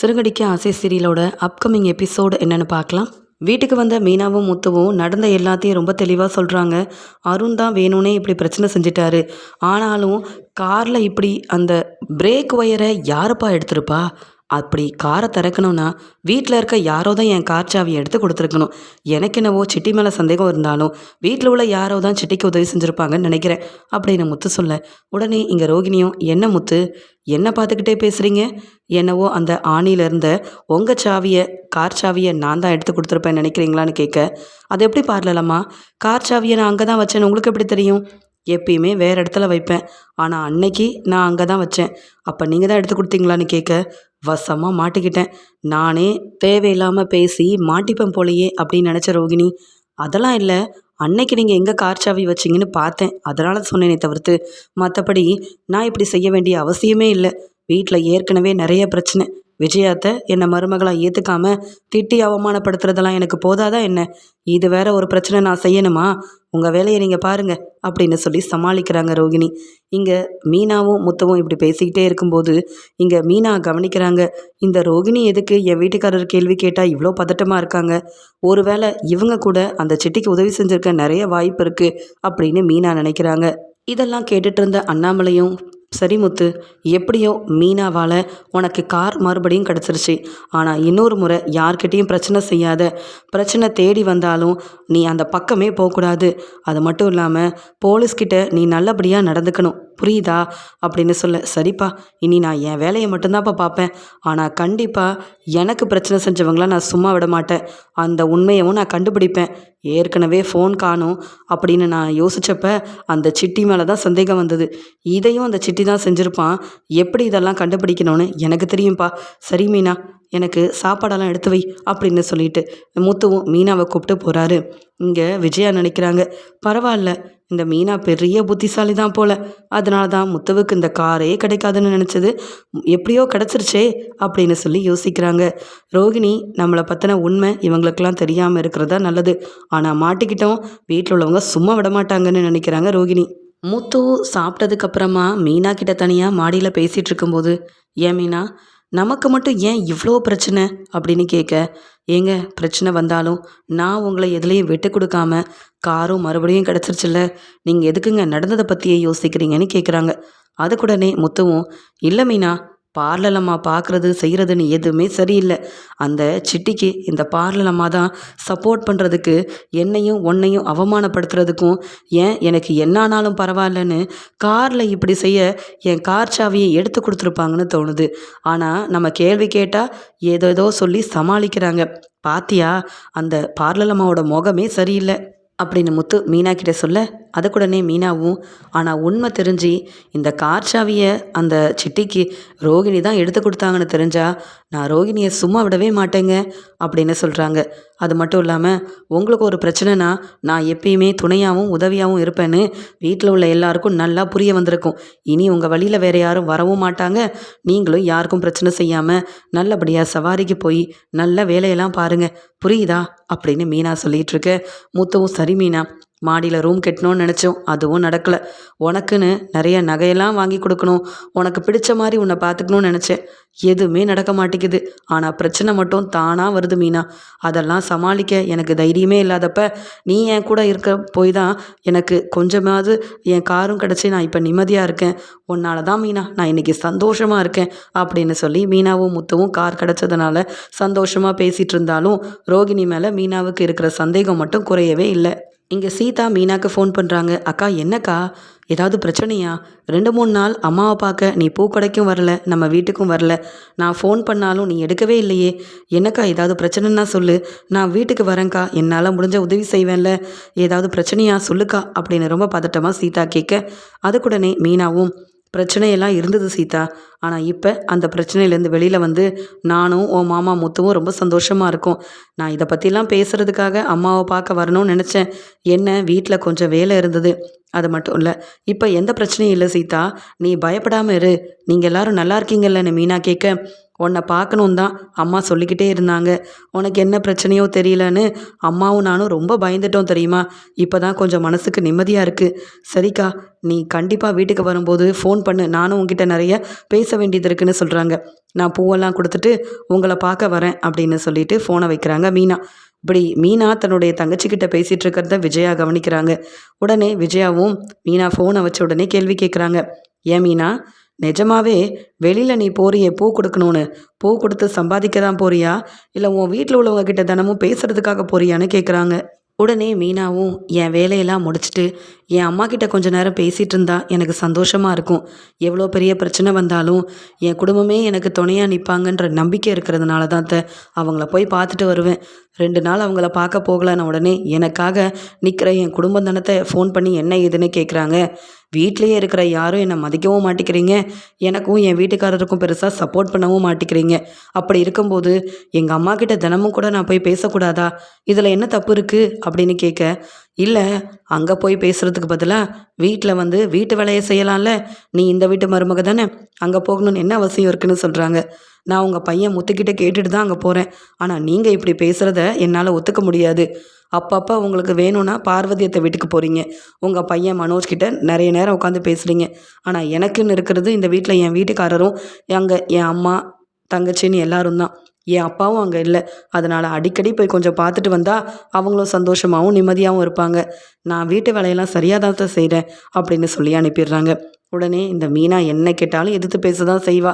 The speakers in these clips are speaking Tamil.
சிறுகடிக்க ஆசை சீரியலோட அப்கமிங் எபிசோடு என்னன்னு பார்க்கலாம். வீட்டுக்கு வந்த மீனாவும் முத்துவும் நடந்த எல்லாத்தையும் ரொம்ப தெளிவாக சொல்கிறாங்க. அருண் தான் வேணும்னே இப்படி பிரச்சனை செஞ்சிட்டாரு. ஆனாலும் காரில் இப்படி அந்த பிரேக் ஒயரை யாருப்பா எடுத்திருப்பா? அப்படி காரை திறக்கணும்னா வீட்டில் இருக்க யாரோ தான் என் கார் சாவியை எடுத்து கொடுத்துருக்கணும். எனக்கு என்னவோ சிட்டி மேலே சந்தேகம் இருந்தாலும் வீட்டில் உள்ள யாரோ தான் சிட்டிக்கு உதவி செஞ்சுருப்பாங்கன்னு நினைக்கிறேன் அப்படின்னு முத்து சொல்ல, உடனே இங்கே ரோகிணியும், என்ன முத்து, என்ன பார்த்துக்கிட்டே பேசுகிறீங்க? என்னவோ அந்த ஆணியில் இருந்த உங்கள் சாவியை, கார் சாவியை நான் தான் எடுத்து கொடுத்துருப்பேன் நினைக்கிறீங்களான்னு கேட்க, அது எப்படி பார்லலாமா? கார் சாவியை நான் அங்கே தான் வச்சேன்னு உங்களுக்கு எப்படி தெரியும்? எப்பயுமே வேறு இடத்துல வைப்பேன், ஆனால் அன்னைக்கு நான் அங்கே தான் வச்சேன். அப்போ நீங்கள் தான் எடுத்து கொடுத்தீங்களான்னு கேட்க, வசமாக மாட்டிக்கிட்டேன். நானே தேவையில்லாமல் பேசி மாட்டிப்பேன் போலையே அப்படின்னு நினச்ச ரோகிணி, அதெல்லாம் இல்லை, அன்னைக்கு நீங்கள் எங்கே கார் சாவி வச்சிங்கன்னு பார்த்தேன், அதனால் சொன்னேனே தவிர்த்து மற்றபடி நான் இப்படி செய்ய வேண்டிய அவசியமே இல்லை. வீட்டில் ஏற்கனவே நிறைய பிரச்சனை. விஜயாத்தை என்னை மருமகளாக ஏற்றுக்காம திட்டி அவமானப்படுத்துறதெல்லாம் எனக்கு போதாதா என்ன? இது வேற ஒரு பிரச்சனை நான் செய்யணுமா? உங்கள் வேலையை நீங்கள் பாருங்க அப்படின்னு சொல்லி சமாளிக்கிறாங்க ரோகிணி. இங்கே மீனாவும் முத்துவும் இப்படி பேசிக்கிட்டே இருக்கும்போது இங்கே மீனா கவனிக்கிறாங்க, இந்த ரோகிணி எதுக்கு என் வீட்டுக்காரர் கேள்வி கேட்டால் இவ்வளோ பதட்டமாக இருக்காங்க? ஒருவேளை இவங்க கூட அந்த சிட்டிக்கு உதவி செஞ்சுருக்க நிறைய வாய்ப்பு இருக்குது அப்படின்னு மீனா நினைக்கிறாங்க. இதெல்லாம் கேட்டுட்டு இருந்த அண்ணாமலையும், சரி முத்து, எப்படியோ மீனாவால் உனக்கு கார் மறுபடியும் கிடச்சிருச்சு. ஆனால் இன்னொரு முறை யார்கிட்டையும் பிரச்சனை செய்யாத. பிரச்சனை தேடி வந்தாலும் நீ அந்த பக்கமே போகக்கூடாது. அது மட்டும் இல்லாமல் போலீஸ்கிட்ட நீ நல்லபடியாக நடந்துக்கணும், புரியுதா அப்படின்னு சொல்ல, சரிப்பா, இனி நான் என் வேலையை மட்டும்தான்ப்பா பார்ப்பேன். ஆனால் கண்டிப்பாக எனக்கு பிரச்சனை செஞ்சவங்களாம் நான் சும்மா விட மாட்டேன். அந்த உண்மையவும் நான் கண்டுபிடிப்பேன். ஏற்கனவே ஃபோன் காணும் அப்படின்னு நான் யோசித்தப்ப அந்த சிட்டி மேலே தான் சந்தேகம் வந்தது. இதையும் அந்த சிட்டி தான் செஞ்சுருப்பான். எப்படி இதெல்லாம் கண்டுபிடிக்கணும்னு எனக்கு தெரியும்ப்பா. சரி மீனா, எனக்கு சாப்பாடெல்லாம் எடுத்து வை அப்படின்னு சொல்லிட்டு முத்துவும் மீனாவை கூப்பிட்டு போகிறாரு. இங்கே விஜயா நினைக்கிறாங்க, பரவாயில்ல, இந்த மீனா பெரிய புத்திசாலி தான் போல, அதனால தான் முத்துவுக்கு இந்த காரே கிடைக்காதுன்னு நினச்சது எப்படியோ கிடச்சிருச்சே அப்படின்னு சொல்லி யோசிக்கிறாங்க. ரோகிணி நம்மளை பற்றின உண்மை இவங்களுக்கெல்லாம் தெரியாமல் இருக்கிறதா நல்லது. ஆனால் மாட்டிக்கிட்டோம், வீட்டில் உள்ளவங்க சும்மா விட மாட்டாங்கன்னு நினைக்கிறாங்க ரோகிணி. முத்து சாப்பிட்டதுக்கப்புறமா மீனா கிட்ட தனியாக மாடியில் பேசிகிட்டு இருக்கும்போது, ஏன் மீனா, நமக்கு மட்டும் ஏன் இவ்வளோ பிரச்சனை அப்படின்னு கேட்க, ஏங்க பிரச்சனை வந்தாலும் நான் உங்களை எதுலேயும் விட்டு கொடுக்காம காரும் மறுபடியும் கிடச்சிருச்சுல்ல, நீங்கள் எதுக்குங்க நடந்ததை பற்றியே யோசிக்கிறீங்கன்னு கேட்குறாங்க. அதுக்குடனே முத்துவும், இல்லை மீனா, பார்லலம்மா பார்க்குறது செய்கிறதுன்னு எதுவுமே சரியில்லை. அந்த சிட்டிக்கு இந்த பார்லலம்மா தான் சப்போர்ட் பண்ணுறதுக்கு, என்னையும் உன்னையும் அவமானப்படுத்துறதுக்கும், ஏன் எனக்கு என்ன ஆனாலும் பரவாயில்லன்னு காரில் இப்படி செய்ய என் கார் சாவியை எடுத்து கொடுத்துருப்பாங்கன்னு தோணுது. ஆனால் நம்ம கேள்வி கேட்டால் ஏதோ சொல்லி சமாளிக்கிறாங்க. பாத்தியா, அந்த பார்லலம்மாவோட முகமே சரியில்லை அப்படின்னு முத்து மீனா கிட்ட சொல்ல, அதுக்குடனே மீனாவும், ஆனால் உண்மை தெரிஞ்சு இந்த கார் சாவியை அந்த சிட்டிக்கு ரோகிணி தான் எடுத்து கொடுத்தாங்கன்னு தெரிஞ்சா நான் ரோகிணியை சும்மா விடவே மாட்டேங்க அப்படின்னு சொல்கிறாங்க. அது மட்டும் இல்லாமல் உங்களுக்கு ஒரு பிரச்சனைனா நான் எப்பயுமே துணையாகவும் உதவியாகவும் இருப்பேன்னு வீட்டில் உள்ள எல்லாருக்கும் நல்லா புரிய வந்திருக்கும். இனி உங்கள் வழியில் வேறு யாரும் வரவும் மாட்டாங்க. நீங்களும் யாருக்கும் பிரச்சனை செய்யாமல் நல்லபடியாக சவாரிக்கு போய் நல்ல வேலையெல்லாம் பாருங்கள், புரியுதா அப்படின்னு மீனா சொல்லிகிட்டு இருக்க, முத்துவும், சரி மீனா, மாடியில் ரூம் கட்டணும்னு நினச்சோம், அதுவும் நடக்கலை. உனக்குன்னு நிறைய நகையெல்லாம் வாங்கி கொடுக்கணும், உனக்கு பிடிச்ச மாதிரி உன்னை பார்த்துக்கணும்னு நினச்சேன், எதுவுமே நடக்க மாட்டேங்குது. ஆனால் பிரச்சனை மட்டும் தானாக வருது மீனா. அதெல்லாம் சமாளிக்க எனக்கு தைரியமே இல்லாதப்ப நீ என் கூட இருக்க போய் தான் எனக்கு கொஞ்சமாவது என் காரும் கிடச்சி நான் இப்போ நிம்மதியாக இருக்கேன். உன்னால தான் மீனா நான் இன்றைக்கி சந்தோஷமாக இருக்கேன் அப்படின்னு சொல்லி மீனாவும் முத்துவும் கார் கிடச்சதுனால சந்தோஷமாக பேசிகிட்டு இருந்தாலும் ரோகிணி மேலே மீனாவுக்கு இருக்கிற சந்தேகம் மட்டும் குறையவே இல்லை. இங்கே சீதா மீனாக்கு ஃபோன் பண்ணுறாங்க. அக்கா, என்னக்கா, ஏதாவது பிரச்சனையா? 2-3 நாள் அம்மாவை பார்க்க நீ பூக்கடைக்கும் வரல, நம்ம வீட்டுக்கும் வரல. நான் ஃபோன் பண்ணாலும் நீ எடுக்கவே இல்லையே. என்னக்கா, ஏதாவது பிரச்சனைன்னா சொல்லு, நான் வீட்டுக்கு வரேன்க்கா, என்னால் முடிஞ்ச உதவி செய்வேன்ல. ஏதாவது பிரச்சனையா சொல்லுக்கா அப்படின்னு ரொம்ப பதட்டமாக சீதா கேட்க, அதுக்குடனே மீனாவும், பிரச்சனையெல்லாம் இருந்தது சீதா, ஆனால் இப்போ அந்த பிரச்சனையிலேருந்து வெளியில் வந்து நானும் உன் மாமா முத்துவும் ரொம்ப சந்தோஷமாக இருக்கோம். நான் இதை பற்றிலாம் பேசுகிறதுக்காக அம்மாவை பார்க்க வரணும்னு நினச்சேன். என்ன, வீட்டில் கொஞ்சம் வேலை இருந்தது, அது மட்டும் இல்லை. இப்போ எந்த பிரச்சனையும் இல்லை சீதா, நீ பயப்படாமல் இரு. நீங்கள் எல்லாரும் நல்லா இருக்கீங்கல்லன்னு மீனா கேட்க, உன்னை பார்க்கணும் தான் அம்மா சொல்லிக்கிட்டே இருந்தாங்க. உனக்கு என்ன பிரச்சனையோ தெரியலன்னு அம்மாவும் நானும் ரொம்ப பயந்துட்டோம் தெரியுமா? இப்போ தான் கொஞ்சம் மனசுக்கு நிம்மதியாக இருக்குது. சரிக்கா, நீ கண்டிப்பாக வீட்டுக்கு வரும்போது ஃபோன் பண்ணு. நானும் உங்ககிட்ட நிறைய பேச வேண்டியது இருக்குன்னு சொல்கிறாங்க. நான் பூவெல்லாம் கொடுத்துட்டு உங்களை பார்க்க வரேன் அப்படின்னு சொல்லிட்டு ஃபோனை வைக்கிறாங்க மீனா. இப்படி மீனா தன்னுடைய தங்கச்சிக்கிட்ட பேசிகிட்டு இருக்கிறத விஜயா கவனிக்கிறாங்க. உடனே விஜயாவும் மீனா ஃபோனை வச்ச உடனே கேள்வி கேட்குறாங்க. ஏன் மீனா, நிஜமாவே வெளியில் நீ போறியே பூ கொடுக்கணும்னு, பூ கொடுத்து சம்பாதிக்க தான் போறியா, இல்லை உன் வீட்டில் உள்ளவங்க கிட்ட தினமும் பேசுறதுக்காக போறியான்னு கேட்குறாங்க. உடனே மீனாவும் என் வேலையெல்லாம் முடிச்சுட்டு என் அம்மா கிட்ட கொஞ்ச நேரம் பேசிகிட்டு இருந்தா எனக்கு சந்தோஷமாக இருக்கும். எவ்வளோ பெரிய பிரச்சனை வந்தாலும் என் குடும்பமே எனக்கு துணையாக நிற்பாங்கன்ற நம்பிக்கை இருக்கிறதுனால தான் அவங்கள போய் பார்த்துட்டு வருவேன். 2 நாள் அவங்கள பார்க்க போகலான்னு உடனே எனக்காக நிற்கிற என் குடும்பம் தனத்தை ஃபோன் பண்ணி என்ன ஏதுன்னு கேட்குறாங்க. வீட்லேயே இருக்கிற யாரும் என்னை மதிக்கவும் மாட்டேங்கிறீங்க, எனக்கும் என் வீட்டுக்காரருக்கும் பெருசாக சப்போர்ட் பண்ணவும் மாட்டேங்கிறீங்க. அப்படி இருக்கும்போது எங்கள் அம்மா கிட்ட தினமும் கூட நான் போய் பேசக்கூடாதா? இதில் என்ன தப்பு இருக்குது அப்படின்னு கேட்க, இல்லை, அங்கே போய் பேசுகிறதுக்கு பதிலாக வீட்டில் வந்து வீட்டு வேலையை செய்யலாம்ல. நீ இந்த வீட்டு மருமக தானே, அங்கே போகணும்னு என்ன அவசியம் இருக்குன்னு சொல்கிறாங்க. நான் உங்கள் பையன் முத்துக்கிட்ட கேட்டுட்டு தான் அங்கே போகிறேன். ஆனால் நீங்கள் இப்படி பேசுகிறத என்னால் ஒத்துக்க முடியாது. அப்பப்போ உங்களுக்கு வேணும்னா பார்வதியத்தை வீட்டுக்கு போகிறீங்க, உங்கள் பையன் மனோஜ்கிட்ட நிறைய நேரம் உட்காந்து பேசுகிறீங்க. ஆனால் எனக்குன்னு இருக்கிறது இந்த வீட்டில் என் வீட்டுக்காரரும் அங்கே என் அம்மா தங்கச்சின்னு எல்லாரும் தான். என் அப்பாவும் அங்கே இல்லை. அதனால் அடிக்கடி போய் கொஞ்சம் பார்த்துட்டு வந்தால் அவங்களும் சந்தோஷமாகவும் நிம்மதியாகவும் இருப்பாங்க. நான் வீட்டு வேலையெல்லாம் சரியாக தான் செய்கிறேன் அப்படின்னு சொல்லி அனுப்பிடுறாங்க. உடனே இந்த மீனா என்ன கேட்டாலும் எதிர்த்து பேச தான் செய்வா.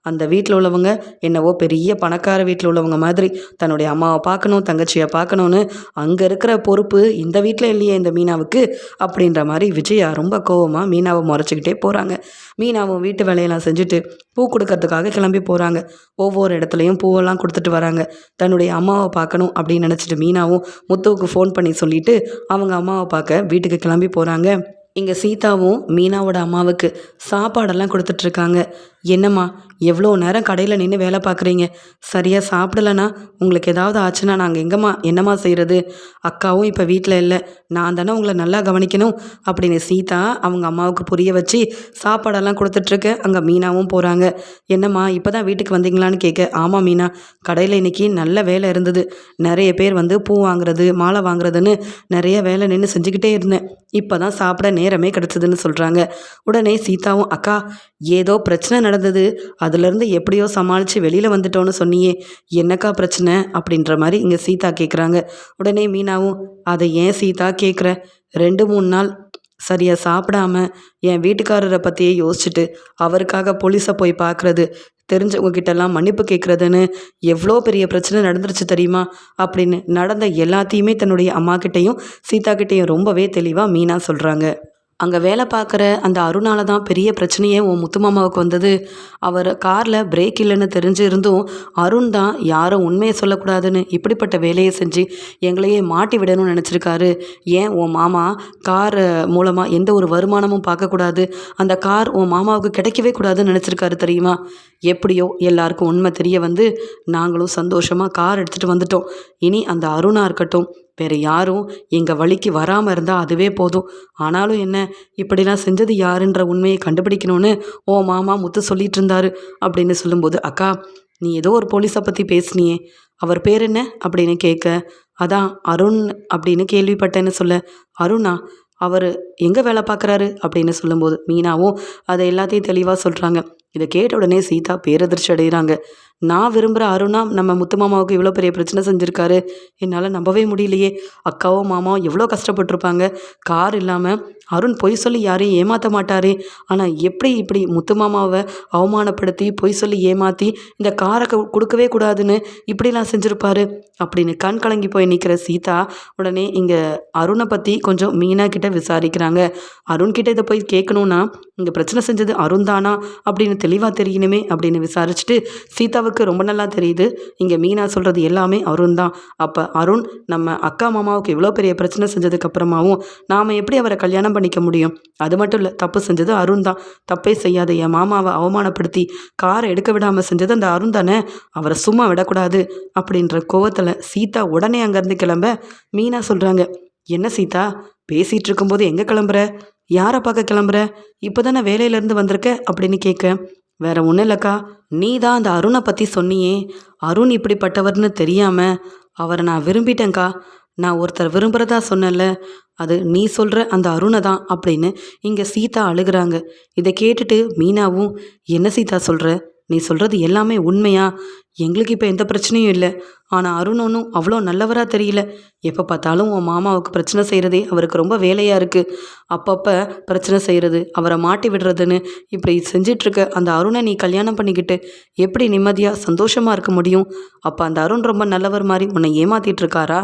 அந்த வீட்டில் உள்ளவங்க என்னவோ பெரிய பணக்கார வீட்டில் உள்ளவங்க மாதிரி தன்னுடைய அம்மாவை பார்க்கணும், தங்கச்சியை பார்க்கணுன்னு அங்கே இருக்கிற பொறுப்பு இந்த வீட்டில் இல்லையே இந்த மீனாவுக்கு அப்படின்ற மாதிரி விஜயா ரொம்ப கோவமாக மீனாவை முறைச்சிக்கிட்டே போகிறாங்க. மீனாவும் வீட்டு வேலையெல்லாம் செஞ்சுட்டு பூ கொடுக்கறதுக்காக கிளம்பி போகிறாங்க. ஒவ்வொரு இடத்துலையும் பூவெல்லாம் கொடுத்துட்டு வராங்க. தன்னுடைய அம்மாவை பார்க்கணும் அப்படின்னு நினச்சிட்டு மீனாவும் முத்துவுக்கு ஃபோன் பண்ணி சொல்லிவிட்டு அவங்க அம்மாவை பார்க்க வீட்டுக்கு கிளம்பி போகிறாங்க. இங்கே சீதாவும் மீனாவோட அம்மாவுக்கு சாப்பாடெல்லாம் கொடுத்துட்ருக்காங்க. என்னம்மா, எவ்வளோ நேரம் கடையில் நின்று வேலை பார்க்குறீங்க, சரியாக சாப்பிடலன்னா உங்களுக்கு ஏதாவது ஆச்சுன்னா நாங்கள் என்னம்மா செய்கிறது? அக்காவும் இப்போ வீட்டில் இல்லை, நான் தானே உங்களை நல்லா கவனிக்கணும் அப்படின்னு சீதா அவங்க அம்மாவுக்கு புரிய வச்சு சாப்பாடெல்லாம் கொடுத்துட்ருக்க. அங்கே மீனாவும் போகிறாங்க. என்னம்மா, இப்போ தான் வீட்டுக்கு வந்தீங்களான்னு கேட்க, ஆமாம் மீனா, கடையில் இன்றைக்கி நல்ல வேலை இருந்தது. நிறைய பேர் வந்து பூ வாங்குறது மாலை வாங்குறதுன்னு நிறைய வேலை நின்று செஞ்சுக்கிட்டே இருந்தேன். இப்போ தான் சாப்பிட நேரமே கிடச்சிதுன்னு சொல்கிறாங்க. உடனே சீதாவும், அக்கா ஏதோ பிரச்சனை நடந்தது, அதுலேருந்து எப்படியோ சமாளித்து வெளியில் வந்துட்டோன்னு சொன்னியே, என்னக்கா பிரச்சனை அப்படின்ற மாதிரி இங்கே சீதா கேட்குறாங்க. உடனே மீனாவும், அதை ஏன் சீதா கேட்குற, 2-3 நாள் சரியாக சாப்பிடாம என் வீட்டுக்காரரை பற்றியே யோசிச்சுட்டு அவருக்காக போலீஸை போய் பார்க்குறது, தெரிஞ்சவங்க கிட்டலாம் மன்னிப்பு கேட்குறதுன்னு எவ்வளோ பெரிய பிரச்சனை நடந்துருச்சு தெரியுமா அப்படின்னு நடந்த எல்லாத்தையுமே தன்னுடைய அம்மா கிட்டேயும் சீதா கிட்டேயும் ரொம்பவே தெளிவாக மீனா சொல்கிறாங்க. அங்கே வேலை பார்க்குற அந்த அருணால தான் பெரிய பிரச்சனையே உன் முத்துமாமாவுக்கு வந்தது. அவர் காரில் பிரேக் இல்லைன்னு தெரிஞ்சு இருந்தும் அருண் தான் யாரும் உண்மையை சொல்லக்கூடாதுன்னு இப்படிப்பட்ட வேலையை செஞ்சு எங்களையே மாட்டி விடணும்னு நினச்சிருக்காரு. ஏன் உன் மாமா கார் மூலமாக எந்த ஒரு வருமானமும் பார்க்கக்கூடாது, அந்த கார் உன் மாமாவுக்கு கிடைக்கவே கூடாதுன்னு நினச்சிருக்காரு தெரியுமா? எப்படியோ எல்லாருக்கும் உண்மை தெரிய வந்து நாங்களும் சந்தோஷமாக கார் எடுத்துகிட்டு வந்துட்டோம். இனி அந்த அருணாக இருக்கட்டும், வேறு யாரும் எங்கள் வழிக்கு வராமல் இருந்தால் அதுவே போதும். ஆனாலும் என்ன, இப்படிலாம் செஞ்சது யாருன்ற உண்மையை கண்டுபிடிக்கணும்னு ஓ மாமா முத்து சொல்லிட்டு இருந்தாரு அப்படின்னு சொல்லும்போது, அக்கா நீ ஏதோ ஒரு போலீஸை பற்றி பேசுனியே, அவர் பேர் என்ன அப்படின்னு கேட்க, அதான் அருண் அப்படின்னு கேள்விப்பட்டேன்னு சொல்ல, அருணா, அவர் எங்கே வேலை பார்க்குறாரு அப்படின்னு சொல்லும்போது மீனாவும் அதை எல்லாத்தையும் தெளிவாக சொல்கிறாங்க. இதை கேட்ட உடனே சீதா பேரதிர்ச்சி அடைகிறாங்க. நான் விரும்புகிற அருணா நம்ம முத்து மாமாவுக்கு இவ்வளோ பெரிய பிரச்சனை செஞ்சுருக்காரு, என்னால் நம்பவே முடியலையே. அக்காவும் மாமாவும் எவ்வளோ கஷ்டப்பட்டுருப்பாங்க. கார் இல்லாமல் அருண் பொய் சொல்லி யாரையும் ஏமாற்ற மாட்டாரே, ஆனால் எப்படி இப்படி முத்து மாமாவை அவமானப்படுத்தி பொய் சொல்லி ஏமாற்றி இந்த காரை கொடுக்கவே கூடாதுன்னு இப்படிலாம் செஞ்சுருப்பாரு அப்படின்னு கண் கலங்கி போய் நிற்கிற சீதா உடனே இங்கே அருணை பற்றி கொஞ்சம் மீனா கிட்ட விசாரிக்கிறாங்க. அருண்கிட்ட இதை போய் கேட்கணுன்னா இங்கே பிரச்சனை செஞ்சது அருண் தானா அப்படின்னு தெளிவாக தெரியணுமே அப்படின்னு விசாரிச்சுட்டு சீதாவுக்கு ரொம்ப நல்லா தெரியுது இங்கே மீனா சொல்கிறது எல்லாமே அருண் தான். அப்போ அருண் நம்ம அக்கா மாமாவுக்கு இவ்வளோ பெரிய பிரச்சனை செஞ்சதுக்கப்புறமாவும் நாம் எப்படி அவரை கல்யாணம் பண்ணிக்க முடியும்? அது மட்டும் இல்லை, தப்பு செஞ்சது அருண் தான். தப்பே செய்யாத என் மாமாவை அவமானப்படுத்தி காரை எடுக்க விடாமல் செஞ்சது அந்த அருண் தானே, அவரை சும்மா விடக்கூடாது அப்படின்ற கோவத்தில் சீதா உடனே அங்கேருந்து கிளம்ப மீனா சொல்கிறாங்க, என்ன சீதா பேசிகிட்டு இருக்கும்போது எங்கே கிளம்புற, யாரை பார்க்க கிளம்புற, இப்போ தானே வேலையிலேருந்து வந்திருக்க அப்படின்னு கேட்க, வேற ஒன்றும் இல்லைக்கா, நீ தான் அந்த அருணை பற்றி சொன்னியே, அருண் இப்படிப்பட்டவர்னு தெரியாம அவரை நான் விரும்பிட்டேன்க்கா. நான் ஒருத்தர் விரும்புகிறதா சொன்னேன்ல, அது நீ சொல்கிற அந்த அருணை தான் அப்படின்னு இங்கே சீதா அழுகுறாங்க. இதை கேட்டுட்டு மீனாவும், என்ன சீதா சொல்கிற, நீ சொல்கிறது எல்லாமே உண்மையா? எங்களுக்கு இப்போ எந்த பிரச்சனையும் இல்லை. ஆனால் அருண் ஒன்றும் அவ்வளோ நல்லவராக தெரியல. எப்போ பார்த்தாலும் உன் மாமாவுக்கு பிரச்சனை செய்கிறதே அவருக்கு ரொம்ப வேலையாக இருக்குது. அப்பப்போ பிரச்சனை செய்கிறது, அவரை மாட்டி விடுறதுன்னு இப்படி செஞ்சிட்ருக்க அந்த அருணை நீ கல்யாணம் பண்ணிக்கிட்டு எப்படி நிம்மதியாக சந்தோஷமாக இருக்க முடியும்? அப்போ அந்த அருண் ரொம்ப நல்லவர் மாதிரி உன்னை ஏமாத்திட்டு இருக்காரா?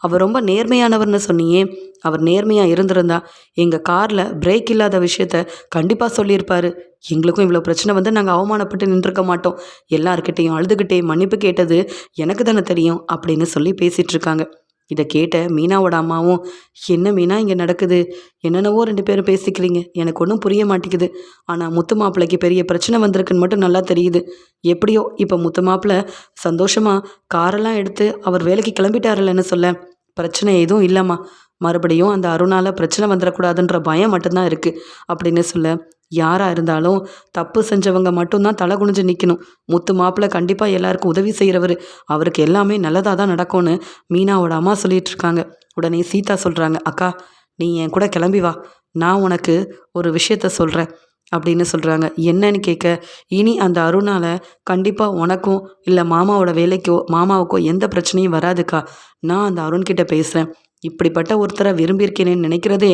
அவர் ரொம்ப நேர்மையானவர்னு சொன்னியே, அவர் நேர்மையாக இருந்திருந்தா எங்கள் காரில் பிரேக் இல்லாத விஷயத்த கண்டிப்பாக சொல்லியிருப்பாரு. எங்களுக்கும் இவ்வளோ பிரச்சனை வந்து நாங்கள் அவமானப்பட்டு நின்றுருக்க மாட்டோம். எல்லார்கிட்டையும் அழுதுகிட்டே மன்னிப்பு கேட்டது எனக்கு தானே தெரியும் அப்படின்னு சொல்லி பேசிகிட்டு இருக்காங்க. இதை கேட்ட மீனாவோட அம்மாவும், என்ன மீனா இங்கே நடக்குது? என்னென்னவோ ரெண்டு பேரும் பேசிக்கிறீங்க, எனக்கு ஒன்றும் புரிய மாட்டேங்குது. ஆனால் முத்து மாப்பிள்ளைக்கு பெரிய பிரச்சனை வந்திருக்குன்னு மட்டும் நல்லா தெரியுது. எப்படியோ இப்போ முத்து மாப்பிள்ளை சந்தோஷமாக காரெல்லாம் எடுத்து அவர் வேலைக்கு கிளம்பிட்டாருல்லன்னு சொல்ல, பிரச்சனை எதுவும் இல்லைம்மா, மறுபடியும் அந்த அருணால் பிரச்சனை வந்துடக்கூடாதுன்ற பயம் மட்டும்தான் இருக்குது அப்படின்னு சொல்ல, யாராக இருந்தாலும் தப்பு செஞ்சவங்க மட்டும்தான் தலை குனிஞ்சு நிற்கணும். முத்து மாப்பிள்ளை கண்டிப்பாக எல்லாருக்கும் உதவி செய்கிறவர், அவருக்கு எல்லாமே நல்லதாக தான் நடக்கும்னு மீனாவோட அம்மா சொல்லிட்டு இருக்காங்க. உடனே சீதா சொல்கிறாங்க, அக்கா நீ என் கூட கிளம்பி வா, நான் உனக்கு ஒரு விஷயத்த சொல்கிறேன் அப்படின்னு சொல்கிறாங்க. என்னன்னு கேட்க, இனி அந்த அருணால் கண்டிப்பாக உனக்கும் இல்லை மாமாவோட வேலைக்கோ மாமாவுக்கோ எந்த பிரச்சனையும் வராதுக்கா. நான் அந்த அருண்கிட்ட பேசுகிறேன். இப்படிப்பட்ட ஒருத்தரை விரும்பியிருக்கேனேன்னு நினைக்கிறதே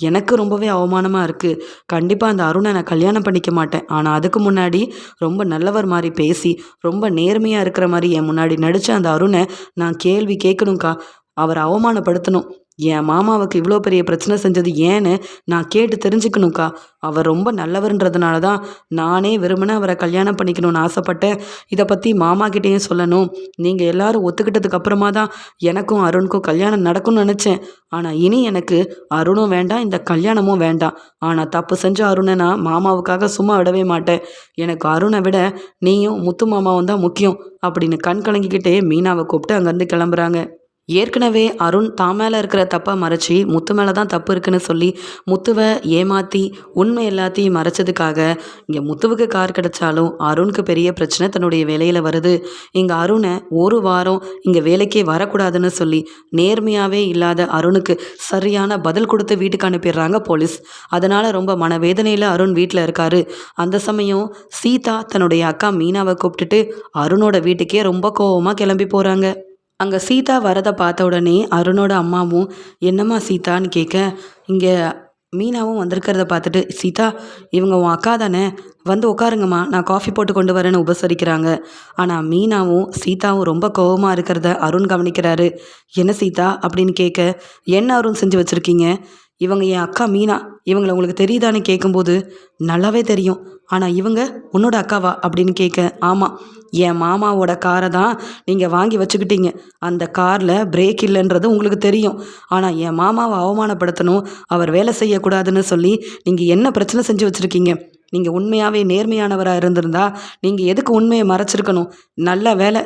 எனக்கு ரொம்பவே அவமானமாக இருக்குது. கண்டிப்பாக அந்த அருணை நான் கல்யாணம் பண்ணிக்க மாட்டேன். ஆனால் அதுக்கு முன்னாடி ரொம்ப நல்லவர் மாதிரி பேசி ரொம்ப நேர்மையாக இருக்கிற மாதிரி என் முன்னாடி நடித்த அந்த அருணை நான் கேள்வி கேட்கணும்க்கா. அவரை அவமானப்படுத்தணும். என் மாமாவுக்கு இவ்வளோ பெரிய பிரச்சனை செஞ்சது ஏன்னு நான் கேட்டு தெரிஞ்சுக்கணும்க்கா. அவர் ரொம்ப நல்லவர்ன்றதுனால தான் நானே வெறுமனே அவரை கல்யாணம் பண்ணிக்கணும்னு ஆசைப்பட்டேன். இதை பற்றி மாமாக்கிட்டேயும் சொல்லணும். நீங்கள் எல்லாரும் ஒத்துக்கிட்டதுக்கு அப்புறமா தான் எனக்கும் அருணுக்கும் கல்யாணம் நடக்கும்னு நினச்சேன். ஆனால் இனி எனக்கு அருணும் வேண்டாம், இந்த கல்யாணமும் வேண்டாம். ஆனால் தப்பு செஞ்ச அருணை நான் மாமாவுக்காக சும்மா விடவே மாட்டேன். எனக்கு அருணை விட நீயும் முத்து மாமாவும் தான் முக்கியம் அப்படின்னு கண் கலங்கிக்கிட்டே மீனாவை கூப்பிட்டு அங்கேருந்து கிளம்புறாங்க. ஏற்கனவே அருண் தான் மேலே இருக்கிற தப்பை மறைச்சி முத்து மேலே தான் தப்பு இருக்குன்னு சொல்லி முத்துவை ஏமாற்றி உண்மை எல்லாத்தையும் மறைச்சதுக்காக இங்கே முத்துவுக்கு கார் கிடைச்சாலும் அருணுக்கு பெரிய பிரச்சனை தன்னுடைய வேலையில் வருது. இங்கே அருணை ஒரு வாரம் இங்கே வேலைக்கே வரக்கூடாதுன்னு சொல்லி நேர்மையாகவே இல்லாத அருணுக்கு சரியான பதில் கொடுத்து வீட்டுக்கு அனுப்பிடுறாங்க போலீஸ். அதனால் ரொம்ப மனவேதனையில் அருண் வீட்டில் இருக்காரு. அந்த சமயம் சீதா தன்னுடைய அக்கா மீனாவை கூப்பிட்டுட்டு அருணோட வீட்டுக்கே ரொம்ப கோவமாக கிளம்பி போகிறாங்க. அங்கே சீதா வரதை பார்த்த உடனே அருணோட அம்மாவும், என்னம்மா சீதான்னு கேட்க, இங்கே மீனாவும் வந்திருக்கிறத பார்த்துட்டு, சீதா இவங்க உன் அக்கா தானே, வந்து உட்காருங்கம்மா, நான் காஃபி போட்டு கொண்டு வரேன்னு உபசரிக்கிறாங்க. ஆனால் மீனாவும் சீதாவும் ரொம்ப கோவமாக இருக்கிறத அருண் கவனிக்கிறாரு. என்ன சீதா அப்படின்னு கேட்க, என்ன அருண் செஞ்சு வச்சுருக்கீங்க? இவங்க என் அக்கா மீனா, இவங்களை உங்களுக்கு தெரியுதான்னு கேட்கும்போது, நல்லாவே தெரியும். ஆனால் இவங்க உன்னோட அக்காவா அப்படின்னு கேட்க, ஆமாம், என் மாமாவோட காரை தான் நீங்கள் வாங்கி வச்சுக்கிட்டீங்க. அந்த காரில் பிரேக் இல்லைன்றது உங்களுக்கு தெரியும். ஆனால் என் மாமாவை அவமானப்படுத்தணும், அவர் வேலை செய்யக்கூடாதுன்னு சொல்லி நீங்கள் என்ன பிரச்சனை செஞ்சு வச்சுருக்கீங்க? நீங்கள் உண்மையாகவே நேர்மையானவராக இருந்திருந்தா நீங்கள் எதுக்கு உண்மையை மறைச்சிருக்கணும்? நல்ல வேலை,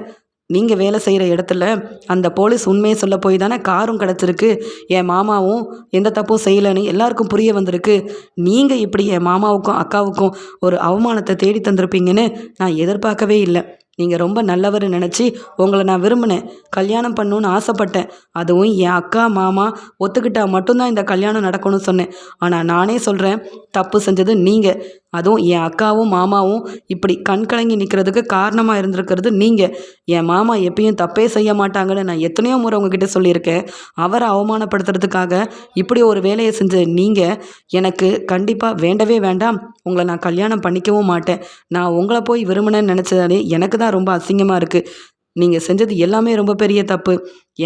நீங்கள் வேலை செய்கிற இடத்துல அந்த போலீஸ் உண்மையை சொல்ல போய் தானே காரும் கிடச்சிருக்கு. என் மாமாவும் எந்த தப்பும் செய்யலைன்னு எல்லாருக்கும் புரிய வந்திருக்கு. நீங்கள் இப்படி என் மாமாவுக்கும் அக்காவுக்கும் ஒரு அவமானத்தை தேடி தந்திருப்பீங்கன்னு நான் எதிர்பார்க்கவே இல்லை. நீங்கள் ரொம்ப நல்லவர்னு நினச்சி உங்களை நான் விரும்பினேன், கல்யாணம் பண்ணணுன்னு ஆசைப்பட்டேன். அதுவும் என் அக்கா மாமா ஒத்துக்கிட்டால் மட்டும்தான் இந்த கல்யாணம் நடக்கணும்னு சொன்னேன். ஆனால் நானே சொல்கிறேன், தப்பு செஞ்சது நீங்கள். அதுவும் என் அக்காவும் மாமாவும் இப்படி கண் கலங்கி நிற்கிறதுக்கு காரணமாக இருந்திருக்கிறது நீங்கள். என் மாமா எப்பயும் தப்பே செய்ய மாட்டாங்கன்னு நான் எத்தனையோ முறை உங்ககிட்ட சொல்லியிருக்கேன். அவரை அவமானப்படுத்துறதுக்காக இப்படி ஒரு வேலையை செஞ்ச நீங்கள் எனக்கு கண்டிப்பாக வேண்டவே வேண்டாம். உங்களை நான் கல்யாணம் பண்ணிக்கவும் மாட்டேன். நான் உங்களை போய் விரும்பினேன்னு நினச்சதாலே எனக்கு தான் ரொம்ப அசிங்கமாக இருக்குது. நீங்கள் செஞ்சது எல்லாமே ரொம்ப பெரிய தப்பு.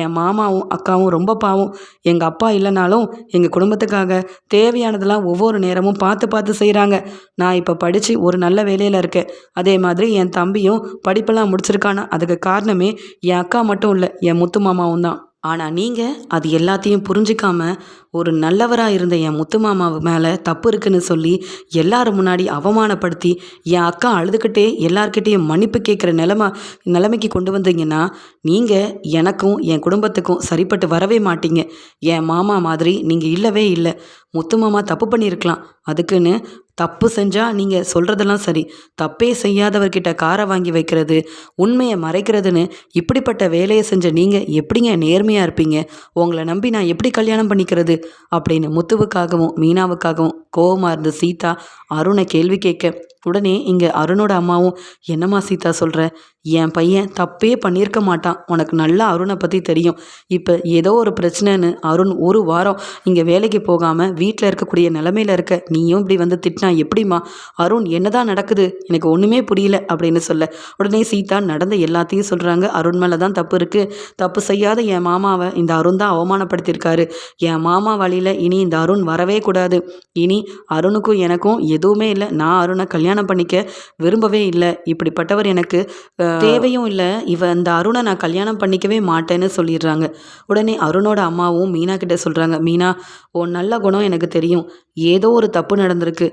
என் மாமாவும் அக்காவும் ரொம்ப பாவம். எங்கள் அப்பா இல்லைனாலும் எங்கள் குடும்பத்துக்காக தேவையானதெல்லாம் ஒவ்வொரு நேரமும் பார்த்து பார்த்து செய்கிறாங்க. நான் இப்போ படித்து ஒரு நல்ல வேலையில் இருக்கேன். அதே மாதிரி என் தம்பியும் படிப்பெல்லாம் முடிச்சிருக்கானா, அதுக்கு காரணமே என் அக்கா மட்டும் இல்லை, என் முத்து மாமாவும் தான். ஆனால் நீங்கள் அது எல்லாத்தையும் புரிஞ்சிக்காம ஒரு நல்லவராக இருந்த என் முத்து மாமாவு மேலே தப்பு இருக்குன்னு சொல்லி எல்லாரும் முன்னாடி அவமானப்படுத்தி என் அக்கா அழுதுகிட்டே எல்லார்கிட்டேயும் மன்னிப்பு கேட்குற நிலைமைக்கு கொண்டு வந்தீங்கன்னா நீங்கள் எனக்கும் என் குடும்பத்துக்கும் சரிப்பட்டு வரவே மாட்டீங்க. என் மாமா மாதிரி நீங்கள் இல்லவே இல்லை. முத்து மாமா தப்பு பண்ணியிருக்கலாம். அதுக்குன்னு தப்பு செஞ்சால் நீங்கள் சொல்கிறதெல்லாம் சரி, தப்பே செய்யாதவர்கிட்ட காரை வாங்கி வைக்கிறது, உண்மையை மறைக்கிறதுன்னு இப்படிப்பட்ட வேலையை செஞ்ச நீங்கள் எப்படிங்க நேர்மையாக இருப்பீங்க? உங்களை நம்பி நான் எப்படி கல்யாணம் பண்ணிக்கிறது அப்படின்னு முத்துவுக்காகவும் மீனாவுக்காகவும் கோவமாக இருந்த சீதா அருணை கேள்வி கேட்க, உடனே இங்கே அருணோட அம்மாவும், என்னம்மா சீதா சொல்கிற? என் பையன் தப்பே பண்ணியிருக்க மாட்டான். உனக்கு நல்லா அருணை பற்றி தெரியும். இப்போ ஏதோ ஒரு பிரச்சனைன்னு அருண் ஒரு வாரம் இங்கே வேலைக்கு போகாமல் வீட்டில் இருக்கக்கூடிய நிலமையில இருக்க நீயும் இப்படி வந்து திட்டினா எப்படிம்மா? அருண் என்னதான் நடக்குது? எனக்கு ஒன்றுமே புரியல அப்படின்னு சொல்ல, உடனே சீதா நடந்த எல்லாத்தையும் சொல்கிறாங்க. அருண் மேலே தான் தப்பு இருக்குது. தப்பு செய்யாத என் மாமாவை இந்த அருண் தான் அவமானப்படுத்தியிருக்காரு. என் மாமா வழியில் இனி இந்த அருண் வரவே கூடாது. இனி அருணுக்கும் எனக்கும் எதுவுமே இல்லை. நான் அருணை கல்யாணம் பண்ணிக்க விரும்பவே இல்லை. இப்படிப்பட்டவர் எனக்கு தேவையும் இல்லை. இந்த அருணை நான் கல்யாணம் பண்ணிக்கவே மாட்டேன்னு சொல்லிடுறாங்க. உடனே அருணோட அம்மாவும் மீனா கிட்ட சொல்கிறாங்க, மீனா, உன் நல்ல குணம் எனக்கு தெரியும். ஏதோ ஒரு தப்பு நடந்திருக்கு.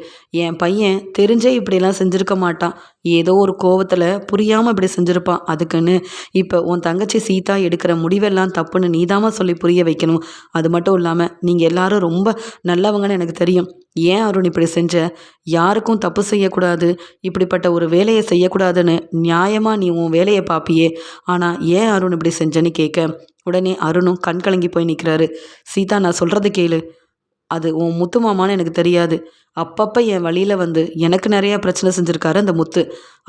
என் பையன் தெரிஞ்சே இப்படிலாம் செஞ்சுருக்க மாட்டான். ஏதோ ஒரு கோவத்தில் புரியாமல் இப்படி செஞ்சுருப்பான். அதுக்குன்னு இப்போ உன் தங்கச்சி சீதா எடுக்கிற முடிவெல்லாம் தப்புன்னு நீதாம்மா சொல்லி புரிய வைக்கணும். அது மட்டும் இல்லாமல் நீங்கள் எல்லாரும் ரொம்ப நல்லவங்கன்னு எனக்கு தெரியும். ஏன் அருண் இப்படி செஞ்ச? யாருக்கும் தப்பு செய்யக்கூடாது, இப்படிப்பட்ட ஒரு வேலையை செய்யக்கூடாதுன்னு நியாயமாக நீ உன் வேலையை பார்ப்பியே. ஆனால் ஏன் அருண் இப்படி செஞ்சேன்னு கேட்க, உடனே அருணும் கண் கலங்கி போய் நிற்கிறாரு. சீதா, நான் சொல்கிறது கேளு. அது உன் முத்து மாமான்னு எனக்கு தெரியாது. அப்பப்போ என் வழியில் வந்து எனக்கு நிறையா பிரச்சனை செஞ்சுருக்காரு அந்த முத்து.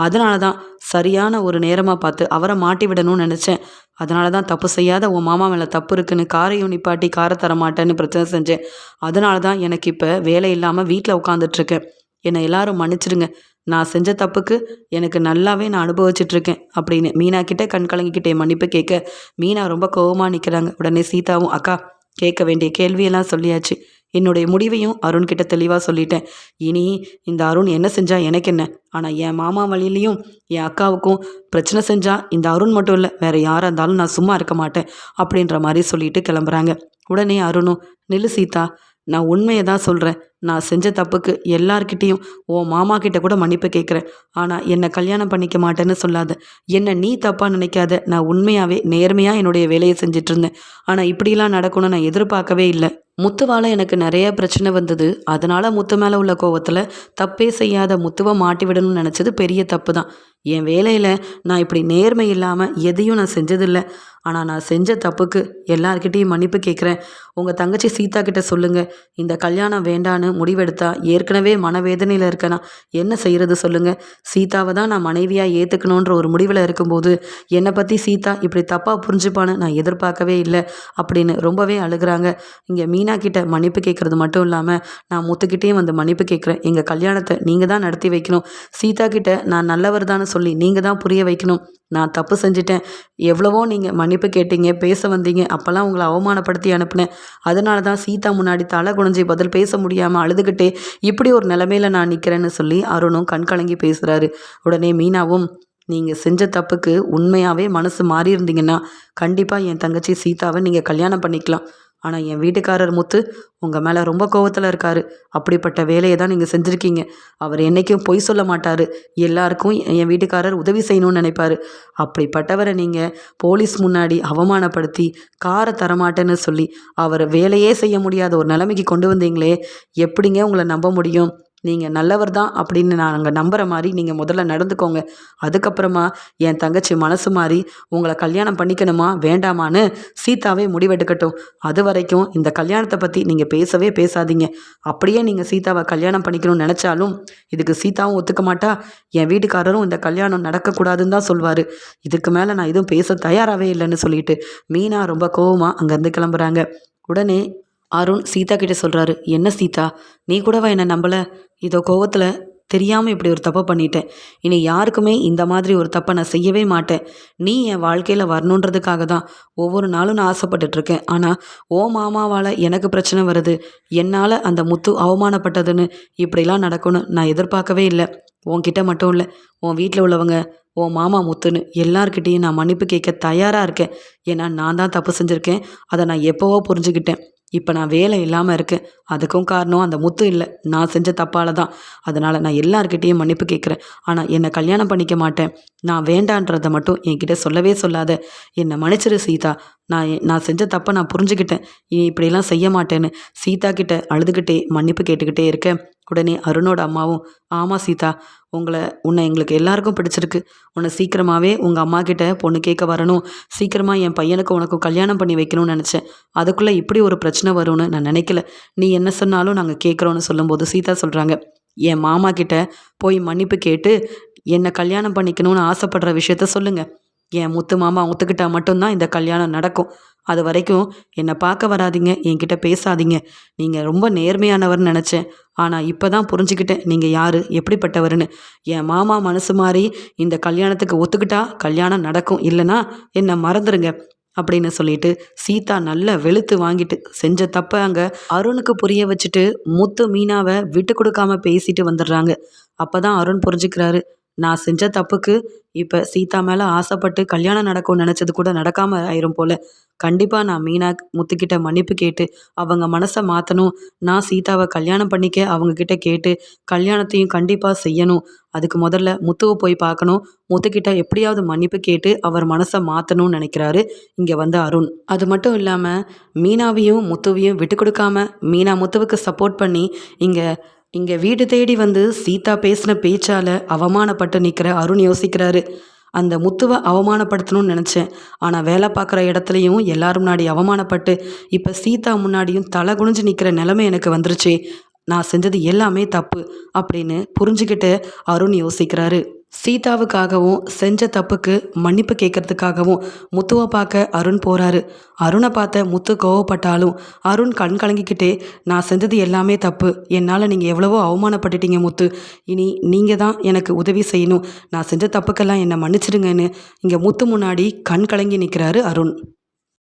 அதனால தான் சரியான ஒரு நேரமாக பார்த்து அவரை மாட்டி விடணும்னு நினச்சேன். அதனால தான் தப்பு செய்யாத உன் மாமா மேலே தப்பு இருக்குன்னு காரையும் நிப்பாட்டி காரை தரமாட்டேன்னு பிரச்சனை செஞ்சேன். அதனால தான் எனக்கு இப்போ வேலை இல்லாமல் வீட்டில் உட்காந்துட்ருக்கேன். என்னை எல்லாரும் மன்னிச்சிடுங்க. நான் செஞ்ச தப்புக்கு எனக்கு நல்லாவே நான் அனுபவிச்சிட்ருக்கேன் அப்படின்னு மீனா கிட்ட கண் கலங்கிக்கிட்டே மன்னிப்பு கேட்க, மீனா ரொம்ப கோவமாக நிற்கிறாங்க. உடனே சீதாவும், அக்கா, கேட்க வேண்டிய கேள்வியெல்லாம் சொல்லியாச்சு. என்னுடைய முடிவையும் அருண்கிட்ட தெளிவாக சொல்லிட்டேன். இனி இந்த அருண் என்ன செஞ்சால் எனக்கு என்ன? ஆனால் என் மாமா வழியிலையும் என் அக்காவுக்கும் பிரச்சனை செஞ்சால் இந்த அருண் மட்டும் இல்லை, வேறு யாராக இருந்தாலும் நான் சும்மா இருக்க மாட்டேன் அப்படின்ற மாதிரி சொல்லிட்டு கிளம்புறாங்க. உடனே அருணும், நில்லு சீதா, நான் உண்மையை தான் சொல்கிறேன். நான் செஞ்ச தப்புக்கு எல்லார்கிட்டேயும் உன் மாமா கிட்ட கூட மன்னிப்பு கேட்குறேன். ஆனால் என்னை கல்யாணம் பண்ணிக்க மாட்டேன்னு சொல்லாத. என்னை நீ தப்பாக நினைக்காத. நான் உண்மையாகவே நேர்மையாக என்னுடைய வேலையை செஞ்சிட்ருந்தேன். ஆனால் இப்படிலாம் நடக்கணும்னு நான் எதிர்பார்க்கவே இல்லை. முத்துவால் எனக்கு நிறைய பிரச்சனை வந்தது. அதனால் முத்து மேலே உள்ள கோவத்தில் தப்பே செய்யாத முத்துவை மாட்டி விடணும்னு நினச்சது பெரிய தப்பு தான். என் வேலையில் நான் இப்படி நேர்மை இல்லாமல் எதையும் நான் செஞ்சதில்லை. ஆனால் நான் செஞ்ச தப்புக்கு எல்லார்கிட்டேயும் மன்னிப்பு கேட்குறேன். உங்கள் தங்கச்சி சீதா கிட்ட சொல்லுங்கள், இந்த கல்யாணம் வேண்டான்னு முடிவெடுத்தா ஏற்கனவே மனவேதனையில் இருக்கேனா என்ன செய்கிறது சொல்லுங்கள். சீதாவை தான் நான் மனைவியாக ஏற்றுக்கணுன்ற ஒரு முடிவில் இருக்கும்போது என்னை பற்றி சீதா இப்படி தப்பாக புரிஞ்சுப்பான்னு நான் எதிர்பார்க்கவே இல்லை அப்படின்னு ரொம்பவே அழுகிறாங்க. இங்கே மீனா கிட்ட மன்னிப்பு கேட்குறது மட்டும் இல்லாமல் நான் முத்துக்கிட்டேயும் வந்து மன்னிப்பு கேட்குறேன். எங்கள் கல்யாணத்தை நீங்கள் தான் நடத்தி வைக்கணும். சீதா கிட்ட நான் நல்லவர் தான்னு சொல்லி நீங்கள் தான் புரிய வைக்கணும். நான் தப்பு செஞ்சிட்டேன். எவ்வளவோ நீங்கள் மன்னிப்பு கேட்டீங்க, பேச வந்தீங்க. அப்போல்லாம் உங்களை அவமானப்படுத்தி அனுப்புனேன். அதனால தான் சீதா முன்னாடி தலை குனிஞ்சி பதில் பேச முடியாமல் அழுதுகிட்டே இப்படி ஒரு நிலைமையில நான் நிற்கிறேன்னு சொல்லி அருணும் கண் கலங்கி பேசுகிறாரு. உடனே மீனாவும், நீங்கள் செஞ்ச தப்புக்கு உண்மையாகவே மனசு மாறி இருந்தீங்கன்னா கண்டிப்பாக என் தங்கச்சி சீதாவை நீங்கள் கல்யாணம் பண்ணிக்கலாம். ஆனால் என் வீட்டுக்காரர் முத்து உங்கள் மேலே ரொம்ப கோவத்தில் இருக்கார். அப்படிப்பட்ட வேலையை தான் நீங்கள் செஞ்சுருக்கீங்க. அவர் என்றைக்கும் பொய் சொல்ல மாட்டார். எல்லாருக்கும் என் வீட்டுக்காரர் உதவி செய்யணும்னு நினைப்பார். அப்படிப்பட்டவரை நீங்கள் போலீஸ் முன்னாடி அவமானப்படுத்தி காரை தரமாட்டேன்னு சொல்லி அவரை வேலையே செய்ய முடியாத ஒரு நிலைமைக்கு கொண்டு வந்தீங்களே, எப்படிங்க உங்களை நம்ப முடியும்? நீங்கள் நல்லவர் தான் அப்படின்னு நாங்கள் நம்புகிற மாதிரி நீங்கள் முதல்ல நடந்துக்கோங்க. அதுக்கப்புறமா என் தங்கச்சி மனசு மாறி உங்களை கல்யாணம் பண்ணிக்கணுமா வேண்டாமான்னு சீதாவே முடிவெடுக்கட்டும். அது வரைக்கும் இந்த கல்யாணத்தை பற்றி நீங்கள் பேசவே பேசாதீங்க. அப்படியே நீங்கள் சீதாவை கல்யாணம் பண்ணிக்கணும்னு நினச்சாலும் இதுக்கு சீதாவும் ஒத்துக்க மாட்டா. என் வீட்டுக்காரரும் இந்த கல்யாணம் நடக்கக்கூடாதுன்னு தான் சொல்வார். இதுக்கு மேலே நான் எதுவும் பேச தயாராகவே இல்லைன்னு சொல்லிட்டு மீனா ரொம்ப கோவமாக அங்கேருந்து கிளம்புறாங்க. உடனே அருண் சீதா கிட்ட சொல்கிறாரு, என்ன சீதா, நீ கூடவா என்னை நம்பலை? இதோ கோவத்தில் தெரியாமல் இப்படி ஒரு தப்பை பண்ணிட்டேன். இனி யாருக்குமே இந்த மாதிரி ஒரு தப்பை நான் செய்யவே மாட்டேன். நீ என் வாழ்க்கையில் வரணுன்றதுக்காக தான் ஒவ்வொரு நாளும் நான் ஆசைப்பட்டுட்ருக்கேன். ஆனால் ஓ மாமாவால் எனக்கு பிரச்சனை வருது. என்னால் அந்த முத்து அவமானப்பட்டதுன்னு இப்படிலாம் நடக்கும்னு நான் எதிர்பார்க்கவே இல்லை. உன்கிட்ட மட்டும் இல்லை, உன் வீட்டில் உள்ளவங்க, உன் மாமா முத்துன்னு எல்லார்கிட்டேயும் நான் மன்னிப்பு கேட்க தயாராக இருக்கேன். ஏன்னா நான் தான் தப்பு செஞ்சுருக்கேன். அதை நான் எப்போவோ புரிஞ்சுக்கிட்டேன். இப்போ நான் வேலை இல்லாமல் இருக்கேன். அதுக்கும் காரணம் அந்த முத்து இல்லை, நான் செஞ்ச தப்பால தான். அதனால் நான் எல்லார்கிட்டேயும் மன்னிப்பு கேட்குறேன். ஆனால் என்னை கல்யாணம் பண்ணிக்க மாட்டேன், நான் வேண்டான்றதை மட்டும் என்கிட்ட சொல்லவே சொல்லாத. என்னை மன்னிச்சிரு சீதா. நான் செஞ்ச தப்பை நான் புரிஞ்சுக்கிட்டேன். இனி இப்படியெல்லாம் செய்ய மாட்டேன்னு சீதா கிட்ட அழுதுகிட்டே மன்னிப்பு கேட்டுக்கிட்டே இருக்க, உடனே அருணோட அம்மாவும், ஆமாம் சீதா, உன்னை எங்களுக்கு எல்லாருக்கும் பிடிச்சிருக்கு. உன்னை சீக்கிரமாகவே உங்கள் அம்மா கிட்ட பொண்ணு கேட்க வரணும், சீக்கிரமாக என் பையனுக்கு உனக்கு கல்யாணம் பண்ணி வைக்கணும்னு நினச்சேன். அதுக்குள்ளே இப்படி ஒரு பிரச்சனை வரும்னு நான் நினைக்கல. நீ என்ன சொன்னாலும் நாங்கள் கேட்குறோன்னு சொல்லும்போது சீதா சொல்கிறாங்க, என் மாமா கிட்ட போய் மன்னிப்பு கேட்டு என்னை கல்யாணம் பண்ணிக்கணும்னு ஆசைப்படுற விஷயத்த சொல்லுங்கள். என் முத்து மாமா ஒத்துக்கிட்டா மட்டும்தான் இந்த கல்யாணம் நடக்கும். அது வரைக்கும் என்னை பார்க்க வராதீங்க, என்கிட்ட பேசாதீங்க. நீங்கள் ரொம்ப நேர்மையானவர்னு நினச்சேன். ஆனால் இப்போ தான் புரிஞ்சுக்கிட்டேன் நீங்கள் யார், எப்படிப்பட்டவர்னு. என் மாமா மனசு மாதிரி இந்த கல்யாணத்துக்கு ஒத்துக்கிட்டா கல்யாணம் நடக்கும், இல்லைனா என்னை மறந்துடுங்க அப்படின்னு சொல்லிட்டு சீதா நல்லா வெளுத்து வாங்கிட்டு செஞ்ச தப்பை அங்கே அருணுக்கு புரிய வச்சுட்டு முத்து மீனாவை விட்டு கொடுக்காம பேசிட்டு வந்துடுறாங்க. அப்போ தான் அருண் புரிஞ்சுக்கிறாரு, நான் செஞ்ச தப்புக்கு இப்போ சீதா மேலே ஆசைப்பட்டு கல்யாணம் நடக்கும்னு நினச்சது கூட நடக்காமல் ஆயிரும் போல். கண்டிப்பாக நான் மீனா முத்துக்கிட்ட மன்னிப்பு கேட்டு அவங்க மனசை மாற்றணும். நான் சீதாவை கல்யாணம் பண்ணிக்க அவங்கக்கிட்ட கேட்டு கல்யாணத்தையும் கண்டிப்பாக செய்யணும். அதுக்கு முதல்ல முத்துவை போய் பார்க்கணும். முத்துக்கிட்ட எப்படியாவது மன்னிப்பு கேட்டு அவர் மனசை மாற்றணும்னு நினைக்கிறாரு இங்கே வந்து அருண். அது மட்டும் இல்லாமல் மீனாவையும் முத்துவையும் விட்டு கொடுக்காம மீனா முத்துவுக்கு சப்போர்ட் பண்ணி இங்கே வீடு தேடி வந்து சீதா பேசின பேச்சால் அவமானப்பட்டு நிற்கிற அருண் யோசிக்கிறாரு. அந்த முத்துவை அவமானப்படுத்தணும்னு நினச்சேன், ஆனால் வேலை பார்க்குற இடத்துலையும் எல்லாரும் முன்னாடி அவமானப்பட்டு இப்போ சீதா முன்னாடியும் தலை குனிஞ்சு நிற்கிற நிலைமை எனக்கு வந்துருச்சே. நான் செஞ்சது எல்லாமே தப்பு அப்படின்னு புரிஞ்சுக்கிட்டு அருண் யோசிக்கிறாரு. சீதாவுக்காகவும் செஞ்ச தப்புக்கு மன்னிப்பு கேட்கறதுக்காகவும் முத்துவை பார்க்க அருண் போகிறாரு. அருணை பார்த்த முத்து கோவப்பட்டாலும் அருண் கண் கலங்கிக்கிட்டே, நான் செஞ்சது எல்லாமே தப்பு, என்னால் நீங்கள் எவ்வளவோ அவமானப்பட்டுட்டீங்க முத்து, இனி நீங்கள் தான் எனக்கு உதவி செய்யணும், நான் செஞ்ச தப்புக்கெல்லாம் என்னை மன்னிச்சிடுங்கன்னு இங்கே முத்து முன்னாடி கண் கலங்கி நிற்கிறாரு அருண்.